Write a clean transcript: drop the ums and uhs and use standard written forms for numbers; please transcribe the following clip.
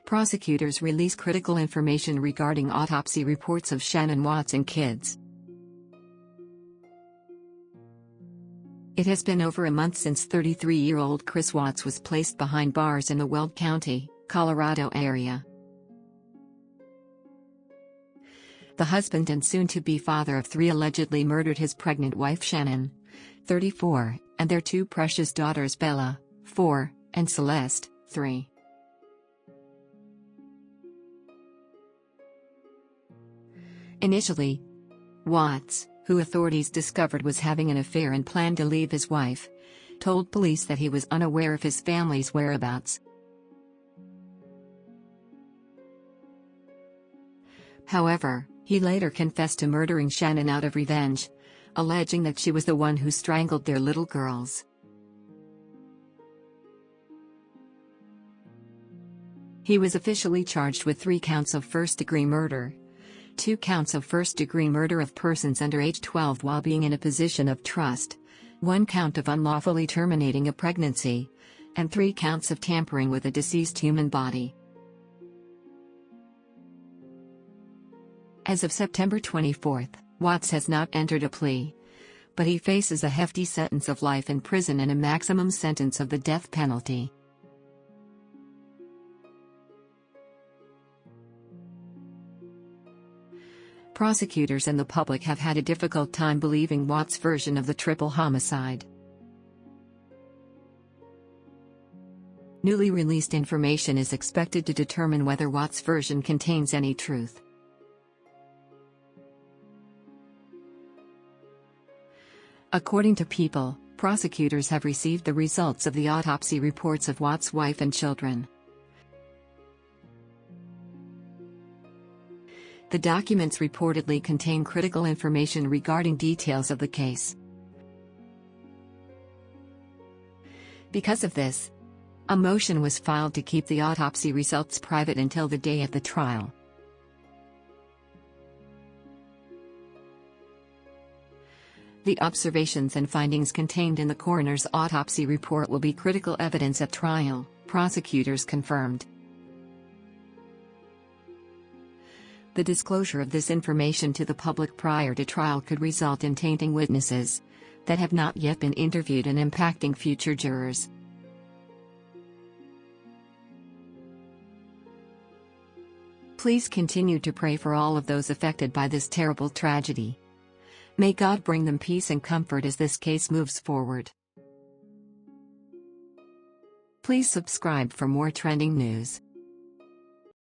Prosecutors release critical information regarding autopsy reports of Shanann Watts and kids. It has been over a month since 33-year-old Chris Watts was placed behind bars in the Weld County, Colorado area. The husband and soon-to-be father of 3 allegedly murdered his pregnant wife Shanann, 34, and their 2 precious daughters Bella, 4, and Celeste, 3. Initially, Watts, who authorities discovered was having an affair and planned to leave his wife, told police that he was unaware of his family's whereabouts. However, he later confessed to murdering Shanann out of revenge, alleging that she was the one who strangled their little girls. He was officially charged with 3 counts of first-degree murder, 2 counts of first-degree murder of persons under age 12 while being in a position of trust, 1 count of unlawfully terminating a pregnancy, and 3 counts of tampering with a deceased human body. As of September 24, Watts has not entered a plea, but he faces a hefty sentence of life in prison and a maximum sentence of the death penalty. Prosecutors and the public have had a difficult time believing Watts' version of the triple homicide. Newly released information is expected to determine whether Watts' version contains any truth. According to People, prosecutors have received the results of the autopsy reports of Watts' wife and children. The documents reportedly contain critical information regarding details of the case. Because of this, a motion was filed to keep the autopsy results private until the day of the trial. The observations and findings contained in the coroner's autopsy report will be critical evidence at trial, prosecutors confirmed. The disclosure of this information to the public prior to trial could result in tainting witnesses that have not yet been interviewed and impacting future jurors. Please continue to pray for all of those affected by this terrible tragedy. May God bring them peace and comfort as this case moves forward. Please subscribe for more trending news.